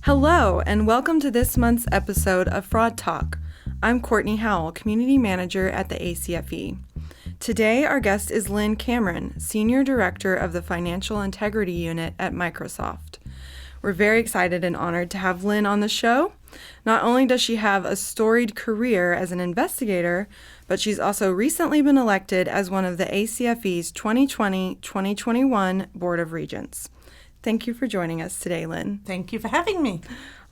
Hello, and welcome to this month's episode of Fraud Talk. I'm Courtney Howell, Community Manager at the ACFE. Today, our guest is Lyn Cameron, Senior Director of the Financial Integrity Unit at Microsoft. We're very excited and honored to have Lyn on the show. Not only does she have a storied career as an investigator, but she's also recently been elected as one of the ACFE's 2020-2021 Board of Regents. Thank you for joining us today, Lyn. Thank you for having me.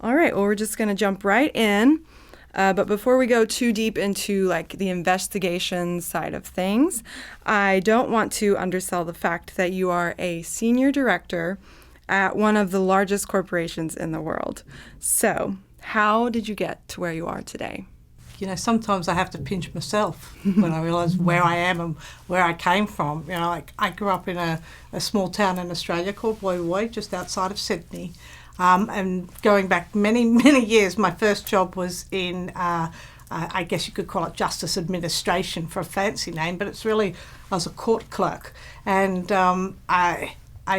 All right, well, we're just going to jump right in. But before we go too deep into the investigation side of things, I don't want to undersell the fact that you are a senior director at one of the largest corporations in the world. So, how did you get to where you are today? You know, sometimes I have to pinch myself when I realise where I am and where I came from. You know, I grew up in a small town in Australia called Woy Woy, just outside of Sydney. And going back many, many years, my first job was in, I guess you could call it justice administration for a fancy name, but it's really, I was a court clerk. And I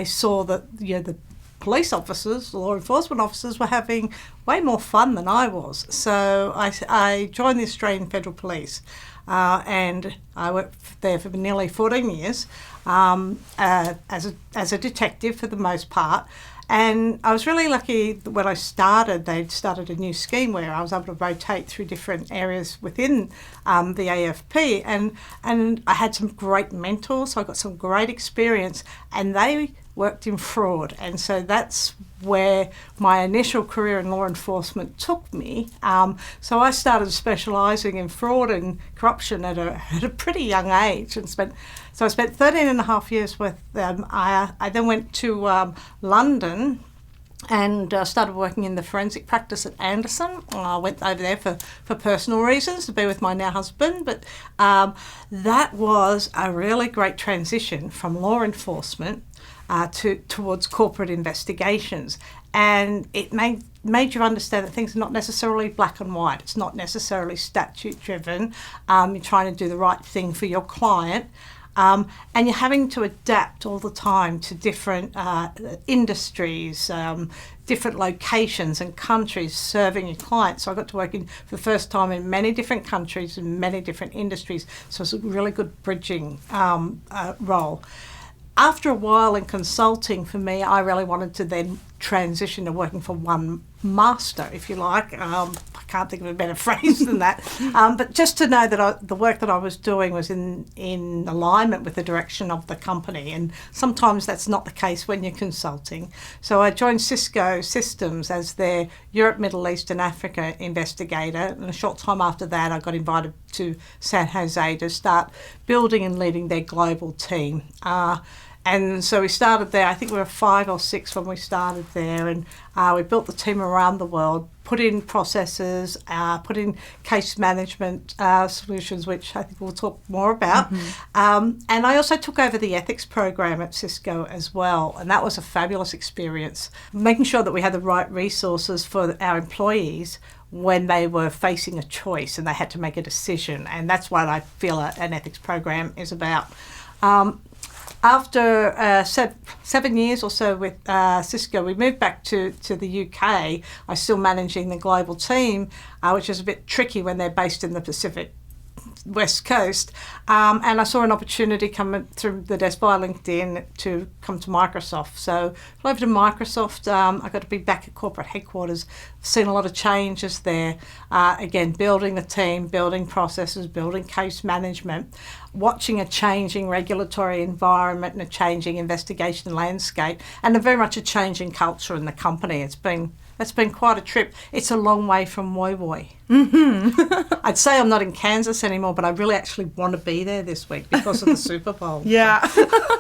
saw that, the police officers, law enforcement officers, were having way more fun than I was. So I joined the Australian Federal Police, and I worked there for nearly 14 years as a detective for the most part. And I was really lucky that when I started, they'd started a new scheme where I was able to rotate through different areas within the AFP. And I had some great mentors, so I got some great experience, and they worked in fraud. And so that's where my initial career in law enforcement took me. So I started specialising in fraud and corruption at a pretty young age, and I spent 13 and a half years with them. I then went to London and started working in the forensic practice at Anderson. I went over there for personal reasons, to be with my now husband, but that was a really great transition from law enforcement towards corporate investigations. And it made you understand that things are not necessarily black and white. It's not necessarily statute driven. You're trying to do the right thing for your client. And you're having to adapt all the time to different industries, different locations and countries serving your clients. So I got to work for the first time in many different countries and many different industries. So it's a really good bridging role. After a while in consulting, for me, I really wanted to then transition to working for one master, if you like. I can't think of a better phrase than that. But just to know that the work that I was doing was in alignment with the direction of the company. And sometimes that's not the case when you're consulting. So I joined Cisco Systems as their Europe, Middle East and Africa investigator. And a short time after that, I got invited to San Jose to start building and leading their global team. And so we started there. I think we were 5 or 6 when we started there, and we built the team around the world, put in processes, put in case management solutions, which I think we'll talk more about. Mm-hmm. And I also took over the ethics program at Cisco as well, and that was a fabulous experience, making sure that we had the right resources for our employees when they were facing a choice and they had to make a decision. And that's what I feel an ethics program is about. After 7 years or so with Cisco, we moved back to the UK. I was still managing the global team, which is a bit tricky when they're based in the Pacific West Coast. And I saw an opportunity coming through the desk via LinkedIn to come to Microsoft. So over to Microsoft, I got to be back at corporate headquarters. Seen a lot of changes there. Again, building the team, building processes, building case management, watching a changing regulatory environment and a changing investigation landscape, and very much a changing culture in the company. It's been quite a trip. It's a long way from Woy Woy. Mm-hmm. I'd say I'm not in Kansas anymore, but I really actually want to be there this week because of the Super Bowl. Yeah,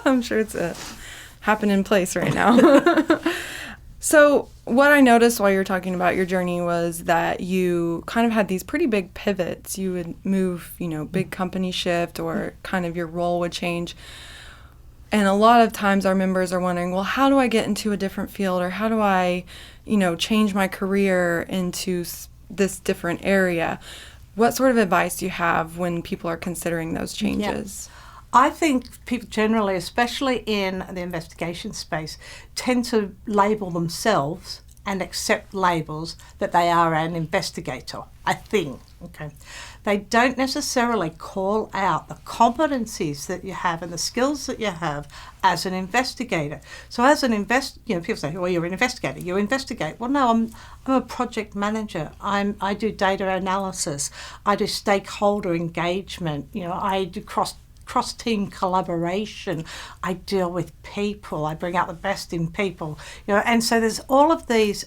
I'm sure it's a happening place right now. So what I noticed while you were talking about your journey was that you kind of had these pretty big pivots. You would move, big company shift, or kind of your role would change. And a lot of times our members are wondering, well, how do I get into a different field, or how do I, change my career into this different area? What sort of advice do you have when people are considering those changes? Yeah. I think people generally, especially in the investigation space, tend to label themselves and accept labels that they are an investigator, a thing. Okay, they don't necessarily call out the competencies that you have and the skills that you have as an investigator. So as an people say, "Well, you're an investigator. You investigate." Well, no, I'm a project manager. I do data analysis. I do stakeholder engagement. I do cross-team collaboration. I deal with people. I bring out the best in people. And so there's all of these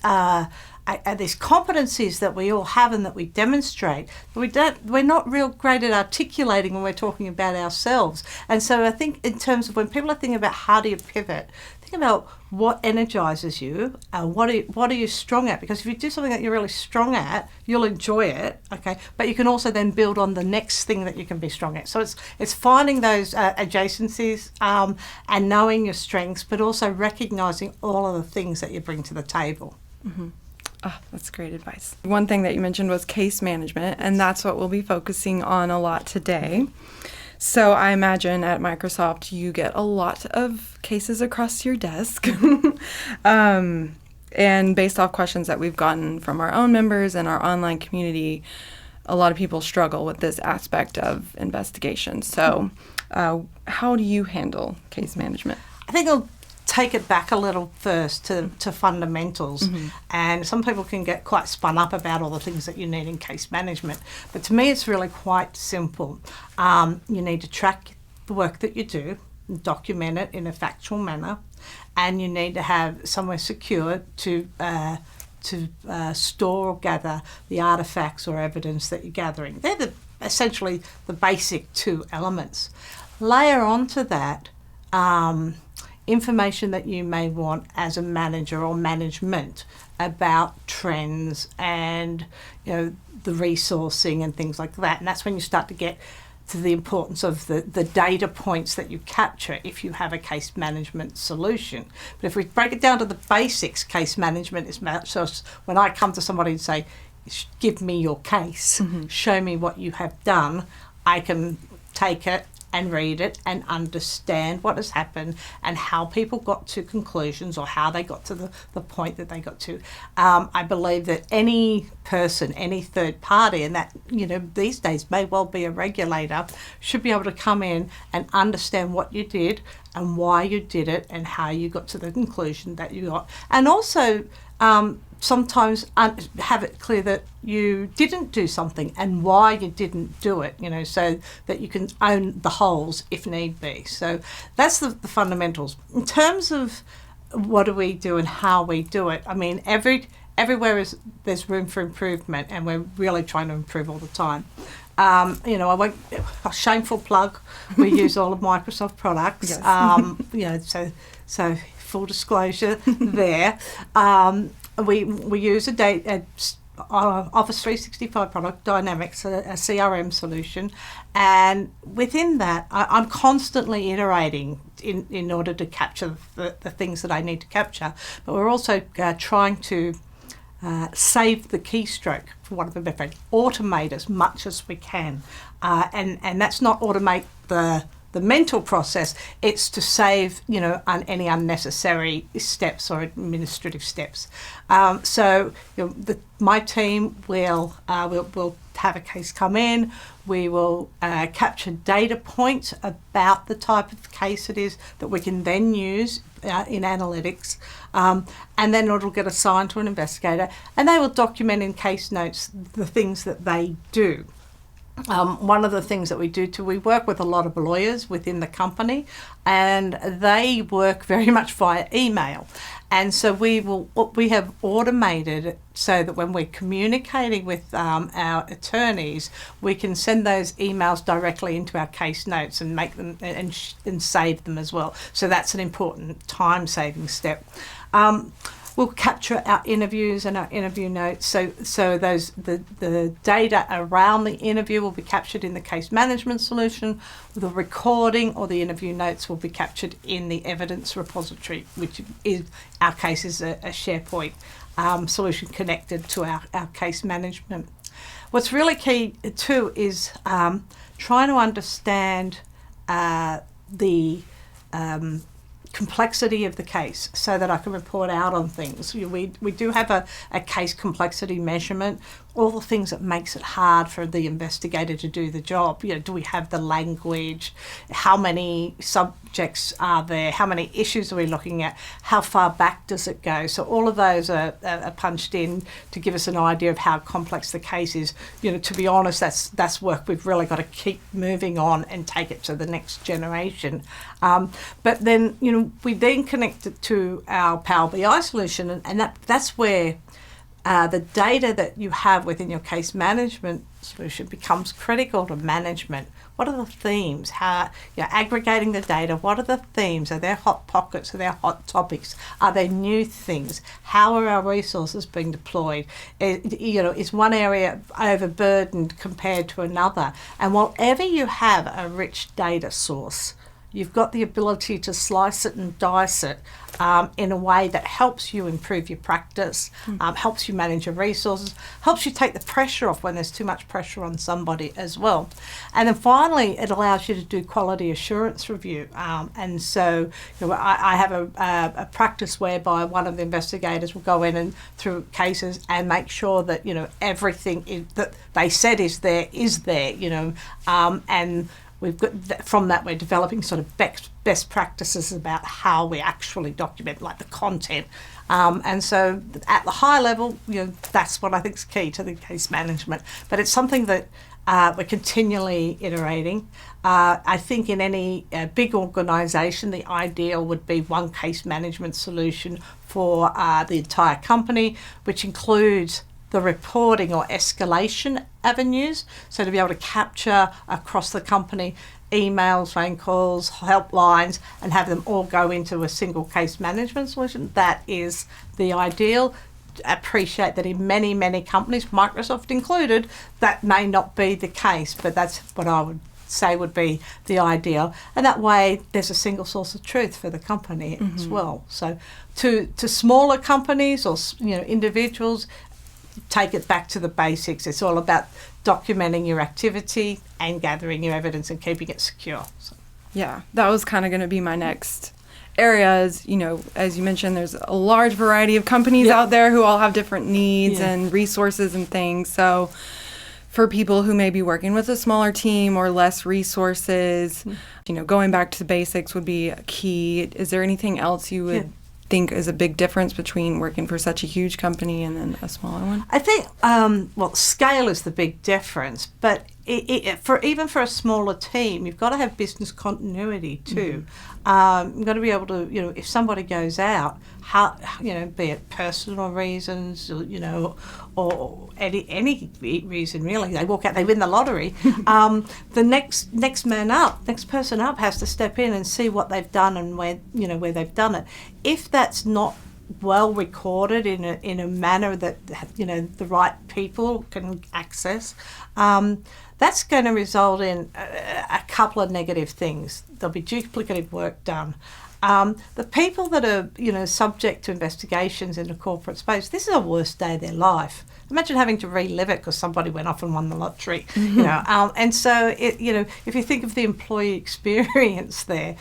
competencies that we all have and that we demonstrate. We're not real great at articulating when we're talking about ourselves. And so I think in terms of when people are thinking about how do you pivot, think about what energizes you, what are you strong at? Because if you do something that you're really strong at, you'll enjoy it, okay? But you can also then build on the next thing that you can be strong at. So it's finding those adjacencies and knowing your strengths, but also recognizing all of the things that you bring to the table. Mm-hmm. Oh, that's great advice. One thing that you mentioned was case management, and that's what we'll be focusing on a lot today. So I imagine at Microsoft you get a lot of cases across your desk. And based off questions that we've gotten from our own members and our online community, a lot of people struggle with this aspect of investigation. So how do you handle case management? I think I'll take it back a little first to fundamentals. Mm-hmm. And some people can get quite spun up about all the things that you need in case management. But to me, it's really quite simple. You need to track the work that you do, document it in a factual manner, and you need to have somewhere secure to store or gather the artefacts or evidence that you're gathering. They're essentially the basic two elements. Layer onto that information that you may want as a manager or management about trends and the resourcing and things like that. And that's when you start to get to the importance of the data points that you capture if you have a case management solution. But if we break it down to the basics, case management is so when I come to somebody and say, give me your case, mm-hmm. show me what you have done, I can take it and read it and understand what has happened and how people got to conclusions or how they got to the point that they got to. I believe that any person, any third party, and that, these days may well be a regulator, should be able to come in and understand what you did and why you did it and how you got to the conclusion that you got. And also, sometimes have it clear that you didn't do something and why you didn't do it, so that you can own the holes if need be. So that's the fundamentals. In terms of what do we do and how we do it, I mean, everywhere there's room for improvement, and we're really trying to improve all the time. A shameful plug, we use all of Microsoft products. Yes. So full disclosure there. We use Office 365 product, Dynamics, a CRM solution, and within that, I'm constantly iterating in order to capture the things that I need to capture. But we're also trying to save the keystroke, for want of a better phrase, automate as much as we can, and that's not automate the mental process, it's to save, any unnecessary steps or administrative steps. My team will have a case come in. We will capture data points about the type of case it is that we can then use in analytics, and then it'll get assigned to an investigator, and they will document in case notes the things that they do. One of the things that we do we work with a lot of lawyers within the company, and they work very much via email. And so we have automated it so that when we're communicating with our attorneys, we can send those emails directly into our case notes and make them and save them as well. So that's an important time-saving step. We'll capture our interviews and our interview notes. So the data around the interview will be captured in the case management solution. The recording or the interview notes will be captured in the evidence repository, which is our case is a SharePoint solution connected to our case management. What's really key too is trying to understand the complexity of the case so that I can report out on things. We do have a case complexity measurement, all the things that makes it hard for the investigator to do the job. Do we have the language? How many subjects are there? How many issues are we looking at? How far back does it go? So all of those are punched in to give us an idea of how complex the case is. To be honest, that's work we've really got to keep moving on and take it to the next generation. But then, we then connect it to our Power BI solution, and that's where the data that you have within your case management solution becomes critical to management. What are the themes? How you're aggregating the data? What are the themes? Are there hot pockets? Are there hot topics? Are there new things? How are our resources being deployed? Is one area overburdened compared to another? And whatever you have a rich data source, you've got the ability to slice it and dice it in a way that helps you improve your practice, helps you manage your resources, helps you take the pressure off when there's too much pressure on somebody as well. And then finally, it allows you to do quality assurance review. And so I have a practice whereby one of the investigators will go in and through cases and make sure that, everything that they said is there, and we've got from that we're developing sort of best practices about how we actually document, like the content. And so at the high level, that's what I think is key to the case management. But it's something that we're continually iterating. I think in any big organisation, the ideal would be one case management solution for the entire company, which includes the reporting or escalation avenues, so to be able to capture across the company emails, phone calls, helplines, and have them all go into a single case management solution. That is the ideal. Appreciate that in many, many companies, Microsoft included, that may not be the case, but that's what I would say would be the ideal. And that way there's a single source of truth for the company as well. So to smaller companies or individuals, take it back to the basics. It's all about documenting your activity and gathering your evidence and keeping it secure. So. Yeah, that was kind of going to be my next area. As you mentioned, there's a large variety of companies out there who all have different needs and resources and things. So for people who may be working with a smaller team or less resources, going back to the basics would be key. Is there anything else you would think is a big difference between working for such a huge company and then a smaller one? I think, scale is the big difference, but even for a smaller team, you've got to have business continuity too. You've got to be able to, if somebody goes out, be it personal reasons, or any reason really, they walk out, they win the lottery. The next person up has to step in and see what they've done and where they've done it. If that's not well recorded in a manner that the right people can access, that's going to result in a couple of negative things. There'll be duplicative work done. The people that are subject to investigations in the corporate space, this is the worst day of their life. Imagine having to relive it because somebody went off and won the lottery. And so if you think of the employee experience there,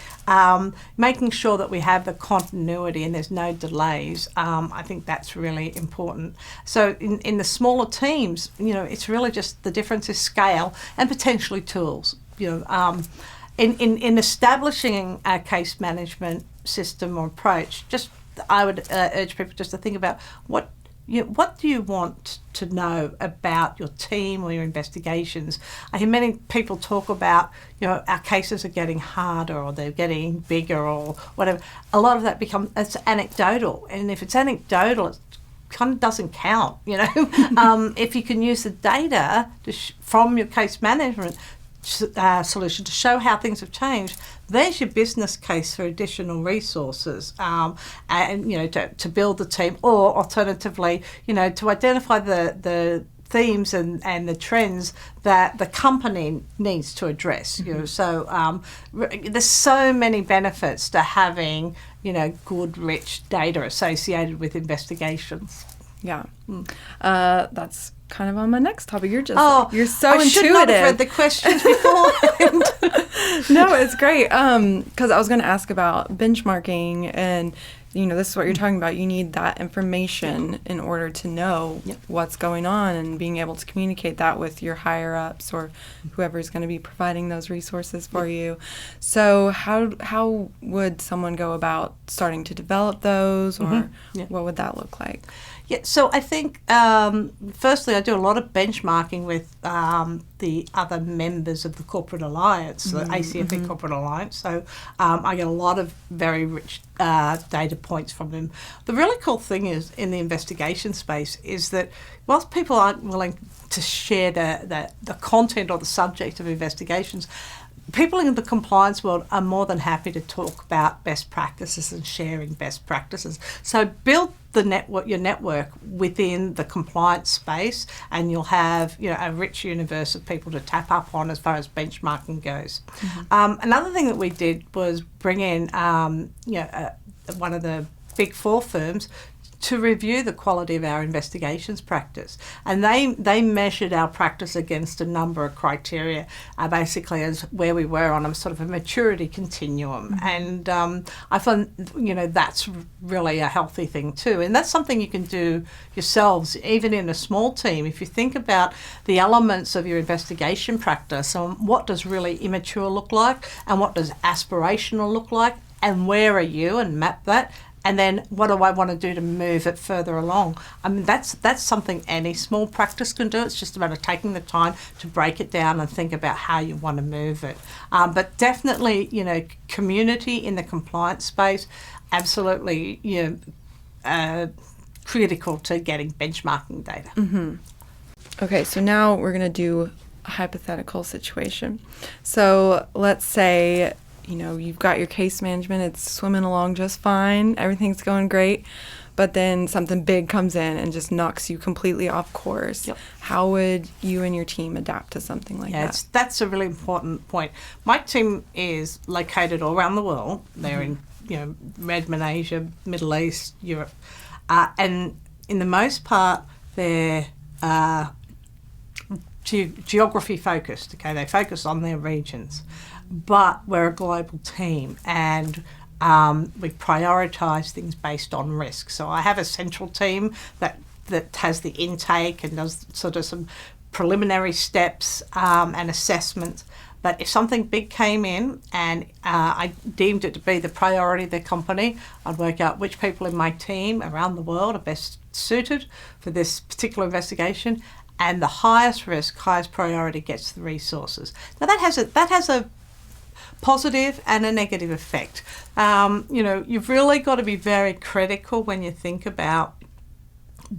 making sure that we have the continuity and there's no delays, I think that's really important. So in the smaller teams, it's really just the difference is scale and potentially tools. In establishing a case management system or approach, I would urge people just to think about what do you want to know about your team or your investigations. I hear many people talk about, our cases are getting harder or they're getting bigger or whatever. A lot of that it's anecdotal, and if it's anecdotal, it kind of doesn't count. If you can use the data from your case management solution to show how things have changed, there's your business case for additional resources, and to build the team, or alternatively, to identify the themes and the trends that the company needs to address. So there's so many benefits to having good, rich data associated with investigations. Yeah. That's kind of on my next topic. You're just you're so I intuitive. should not have read the questions beforehand. No, it's great. Because I was going to ask about benchmarking, and this is what you're talking about. You need that information in order to know what's going on, and being able to communicate that with your higher ups or whoever's going to be providing those resources for you. So how would someone go about starting to develop those, or what would that look like? Yeah, so I think, firstly, I do a lot of benchmarking with the other members of the Corporate Alliance, the ACFE Corporate Alliance. So I get a lot of very rich data points from them. The really cool thing is in the investigation space is that whilst people aren't willing to share the content or the subject of investigations, people in the compliance world are more than happy to talk about best practices and sharing best practices. So build your network within the compliance space, and you'll have a rich universe of people to tap up on as far as benchmarking goes. Another thing that we did was bring in one of the big four firms to review the quality of our investigations practice. And they measured our practice against a number of criteria, basically as where we were on a sort of a maturity continuum. And I find, that's really a healthy thing too. And that's something you can do yourselves, even in a small team. If you think about the elements of your investigation practice, what does really immature look like, and what does aspirational look like, and where are you, and map that. And then what do I want to do to move it further along? I mean, that's something any small practice can do. It's just about taking the time to break it down and think about how you want to move it. But definitely, community in the compliance space, absolutely, critical to getting benchmarking data. Mm-hmm. Okay, so now we're going to do a hypothetical situation. So let's say you've got your case management, it's swimming along just fine, everything's going great, but then something big comes in and just knocks you completely off course. Yep. How would you and your team adapt to something like that? That's a really important point. My team is located all around the world. They're in Redmond, Asia, Middle East, Europe, and in the most part they're geography focused. Okay, they focus on their regions. But we're a global team, and we prioritise things based on risk. So I have a central team that has the intake and does sort of some preliminary steps and assessments. But if something big came in and I deemed it to be the priority of the company, I'd work out which people in my team around the world are best suited for this particular investigation, and the highest risk, highest priority gets the resources. Now that has a positive and a negative effect. You've really got to be very critical when you think about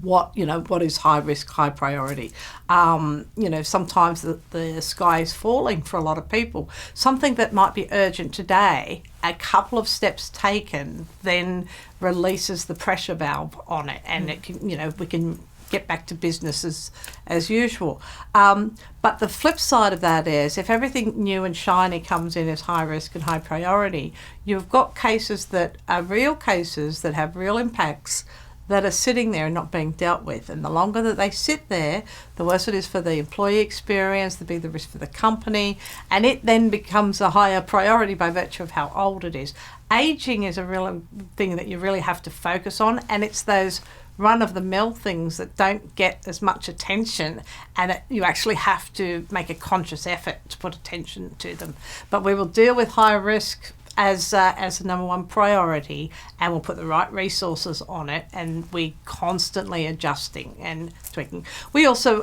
what is high risk, high priority. Sometimes the sky is falling for a lot of people. Something that might be urgent today, a couple of steps taken then releases the pressure valve on it, and it can, we can get back to business as usual. But the flip side of that is if everything new and shiny comes in as high risk and high priority, you've got cases that are real cases that have real impacts that are sitting there and not being dealt with. And the longer that they sit there, the worse it is for the employee experience, the bigger the risk for the company, and it then becomes a higher priority by virtue of how old it is. Aging is a real thing that you really have to focus on, and it's those run-of-the-mill things that don't get as much attention, and you actually have to make a conscious effort to put attention to them. But we will deal with high risk as the number one priority, and we'll put the right resources on it, and we constantly adjusting and tweaking. We also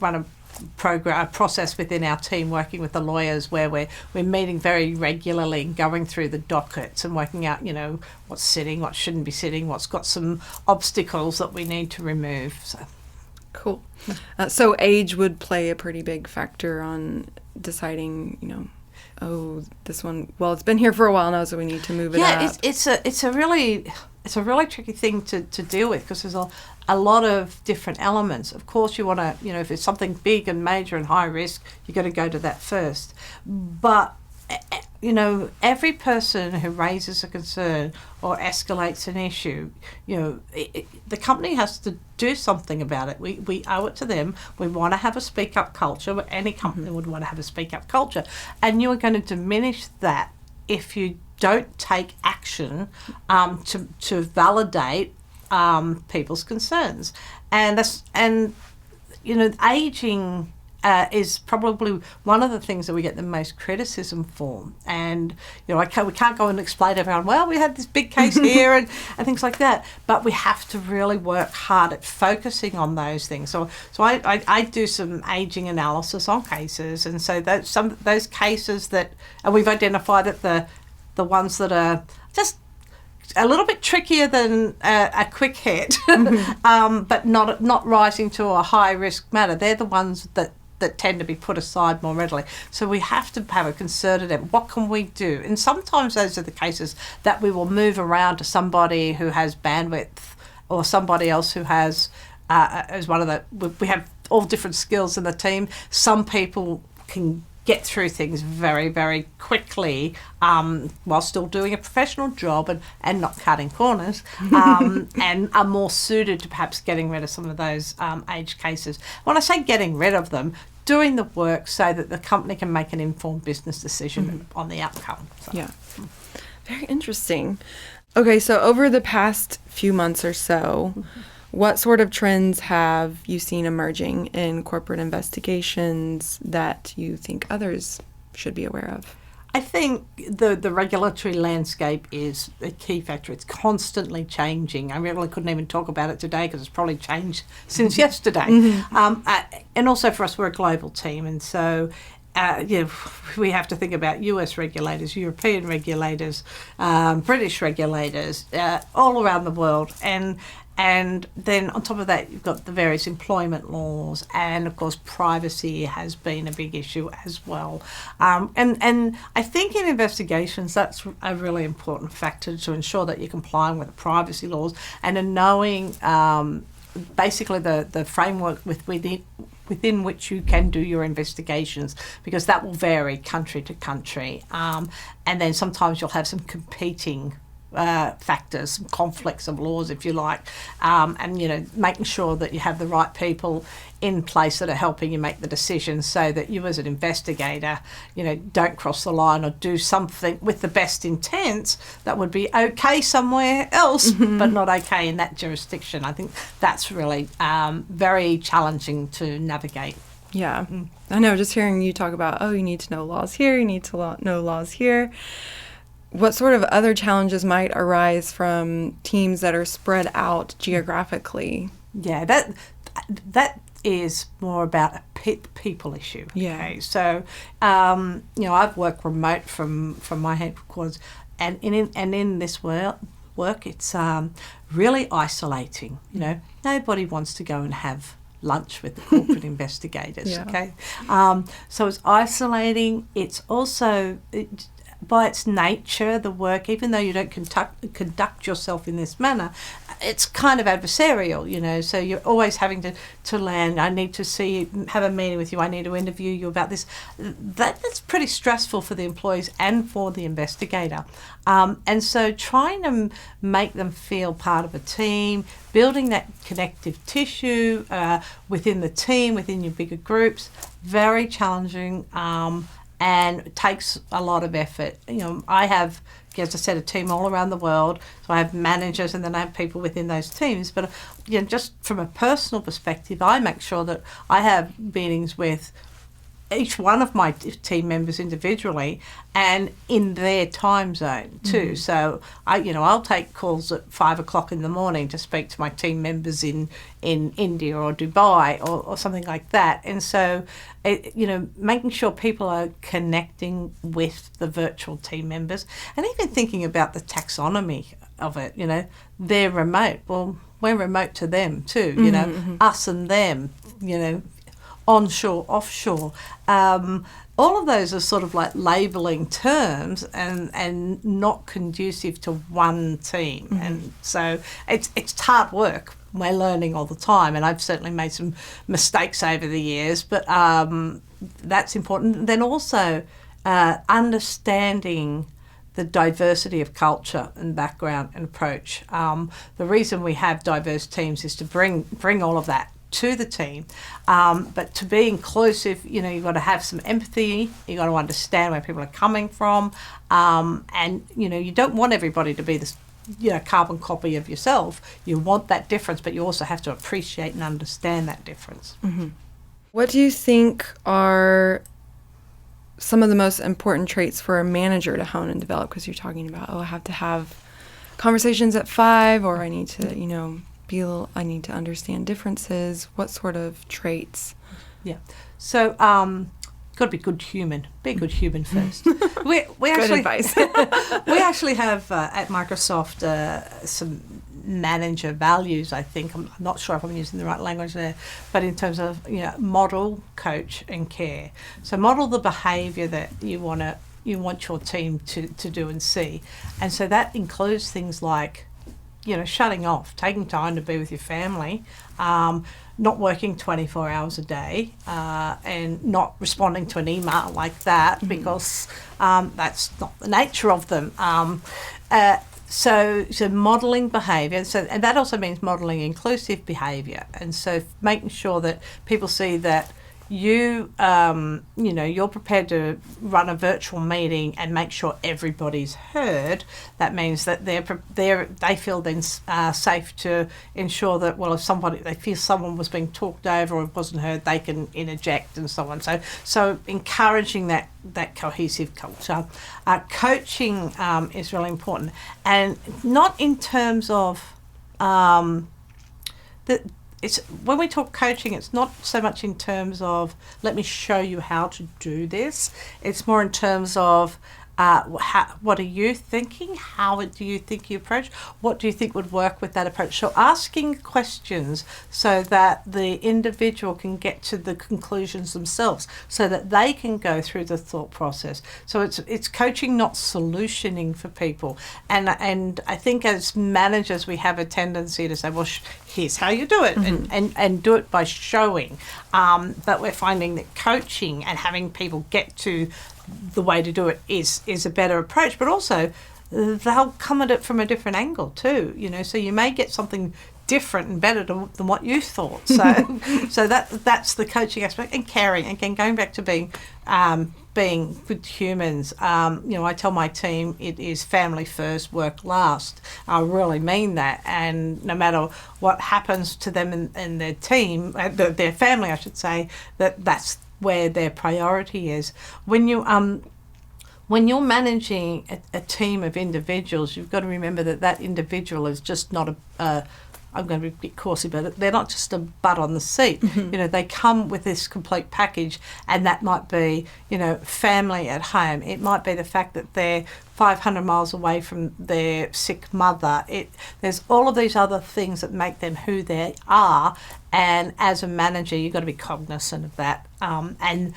run a process within our team working with the lawyers where we're meeting very regularly and going through the dockets and working out what's sitting, what shouldn't be sitting, what's got some obstacles that we need to remove. So cool. So age would play a pretty big factor on deciding this one, well, it's been here for a while now, so we need to move it up. Yeah, it's a really tricky thing to deal with, because there's a lot of different elements. Of course, you want to, if it's something big and major and high risk, you've got to go to that first. But every person who raises a concern or escalates an issue, the company has to do something about it. We owe it to them. We want to have a speak-up culture. Any company would want to have a speak-up culture. And you are going to diminish that if you don't take action to validate people's concerns. And aging is probably one of the things that we get the most criticism for. And, we can't go and explain to everyone, well, we had this big case here and things like that. But we have to really work hard at focusing on those things. So I do some aging analysis on cases. And so those cases and we've identified that the ones that are just a little bit trickier than a quick hit, but not rising to a high risk matter. They're the ones that tend to be put aside more readily. So we have to have a concerted effort. What can we do? And sometimes those are the cases that we will move around to somebody who has bandwidth or somebody else who has, as one of we have all different skills in the team. Some people can get through things very, very quickly while still doing a professional job and not cutting corners, and are more suited to perhaps getting rid of some of those age cases. When I say getting rid of them, doing the work so that the company can make an informed business decision on the outcome. So. Yeah. Very interesting. Okay, so over the past few months or so, what sort of trends have you seen emerging in corporate investigations that you think others should be aware of? I think the regulatory landscape is a key factor. It's constantly changing. I really couldn't even talk about it today because it's probably changed since yesterday. And also for us, we're a global team. And so we have to think about US regulators, European regulators, British regulators, all around the world. And then on top of that, you've got the various employment laws, and of course privacy has been a big issue as well. And I think in investigations that's a really important factor to ensure that you're complying with the privacy laws and in knowing basically the framework within which you can do your investigations, because that will vary country to country. And then sometimes you'll have some competing factors, conflicts of laws, if you like, and making sure that you have the right people in place that are helping you make the decisions, so that you as an investigator, don't cross the line or do something with the best intents that would be okay somewhere else, but not okay in that jurisdiction. I think that's really very challenging to navigate. Yeah, I know. Just hearing you talk about, you need to know laws here, you need to know laws here. What sort of other challenges might arise from teams that are spread out geographically? Yeah, that is more about a people issue. Yeah. Okay? So, I've worked remote from my headquarters, and in this work, it's really isolating. Nobody wants to go and have lunch with the corporate investigators. Yeah. Okay, so it's isolating. It's also by its nature, the work, even though you don't conduct yourself in this manner, it's kind of adversarial, so you're always having to land. I need to have a meeting with you. I need to interview you about this. That's pretty stressful for the employees and for the investigator. And so trying to make them feel part of a team, building that connective tissue within the team, within your bigger groups, very challenging. And it takes a lot of effort. I have, as I said, a team all around the world. So I have managers and then I have people within those teams. But just from a personal perspective, I make sure that I have meetings with each one of my team members individually and in their time zone too. So I'll take calls at 5 o'clock in the morning to speak to my team members in India or Dubai or something like that. And so, making sure people are connecting with the virtual team members and even thinking about the taxonomy of it. They're remote. Well, we're remote to them too, us and them, onshore, offshore. All of those are sort of like labelling terms and not conducive to one team. And so it's hard work. We're learning all the time, and I've certainly made some mistakes over the years, but that's important. Then also understanding the diversity of culture and background and approach. The reason we have diverse teams is to bring all of that to the team, but to be inclusive, you've got to have some empathy, you've got to understand where people are coming from, and you don't want everybody to be this carbon copy of yourself. You want that difference, but you also have to appreciate and understand that difference. Mm-hmm. What do you think are some of the most important traits for a manager to hone and develop? Because you're talking about, I have to have conversations at 5, or I need to, I need to understand differences. What sort of traits? Yeah. So, got to be good human. Be a good human first. We actually, good advice. We actually have at Microsoft some manager values, I think. I'm not sure if I'm using the right language there, but in terms of model, coach, and care. So model the behaviour that you want your team to do and see, and so that includes things like shutting off, taking time to be with your family, not working 24 hours a day, and not responding to an email like that because that's not the nature of them. So modelling behaviour, and that also means modelling inclusive behaviour, and so making sure that people see that you're prepared to run a virtual meeting and make sure everybody's heard. That means that they feel then safe to ensure that, well, if they feel someone was being talked over or wasn't heard, they can interject and so on. So encouraging that cohesive culture. Coaching is really important, and not in terms of when we talk coaching, it's not so much in terms of let me show you how to do this. It's more in terms of what are you thinking? How do you think you approach? What do you think would work with that approach? So asking questions so that the individual can get to the conclusions themselves, so that they can go through the thought process. So it's coaching, not solutioning for people. And I think as managers, we have a tendency to say, well, here's how you do it, and do it by showing. But we're finding that coaching and having people get to the way to do it is a better approach, but also they'll come at it from a different angle too, so you may get something different and better than what you thought. So that's the coaching aspect. And caring, again, going back to being good humans. I tell my team it is family first, work last. I really mean that, and no matter what happens to them and their team, their family I should say, that's where their priority is. When you're managing a team of individuals, you've got to remember that individual is just not I'm going to be a bit coarsey, but they're not just a butt on the seat. They come with this complete package, and that might be, family at home. It might be the fact that they're 500 miles away from their sick mother. There's all of these other things that make them who they are, and as a manager, you've got to be cognizant of that. And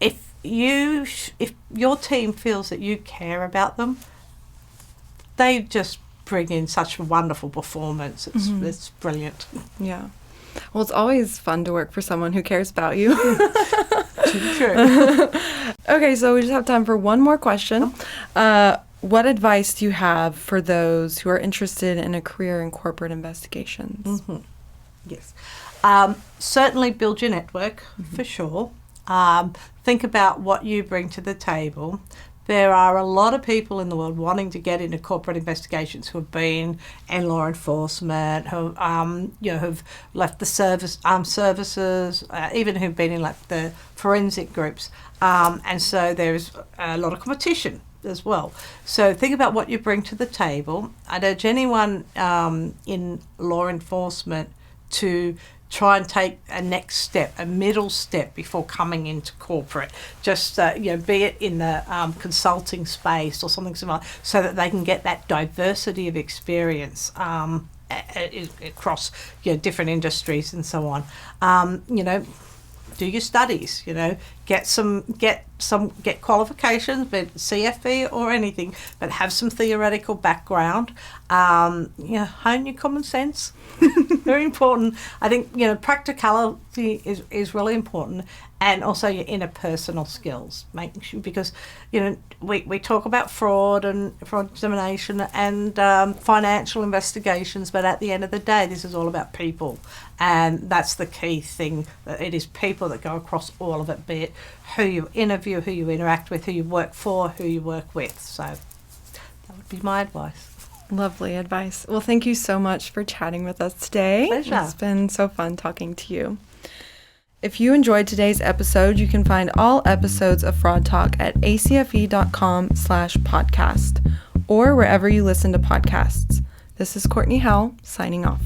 if your team feels that you care about them, they just bring in such a wonderful performance. It's brilliant. Yeah. Well, it's always fun to work for someone who cares about you. True. Okay, so we just have time for one more question. What advice do you have for those who are interested in a career in corporate investigations? Yes. Certainly build your network, for sure. Think about what you bring to the table. There are a lot of people in the world wanting to get into corporate investigations who have been in law enforcement, who have left the armed services, even who've been in like the forensic groups, and so there's a lot of competition as well. So think about what you bring to the table. I'd urge anyone in law enforcement to try and take a next step, a middle step before coming into corporate. Just, be it in the consulting space or something similar, so that they can get that diversity of experience across different industries and so on. Do your studies, get get qualifications, be it CFE or anything, but have some theoretical background. Hone your common sense. Very important. I think, practicality is really important, and also your interpersonal skills, making sure, because, we talk about fraud and fraud examination and financial investigations, but at the end of the day, this is all about people, and that's the key thing, that it is people that go across all of it, be it who you interview, who you interact with, who you work for, who you work with. So that would be my advice. Lovely advice. Well, thank you so much for chatting with us today. Pleasure. It's been so fun talking to you. If you enjoyed today's episode, you can find all episodes of Fraud Talk at acfe.com/podcast or wherever you listen to podcasts. This is Courtney Howell signing off.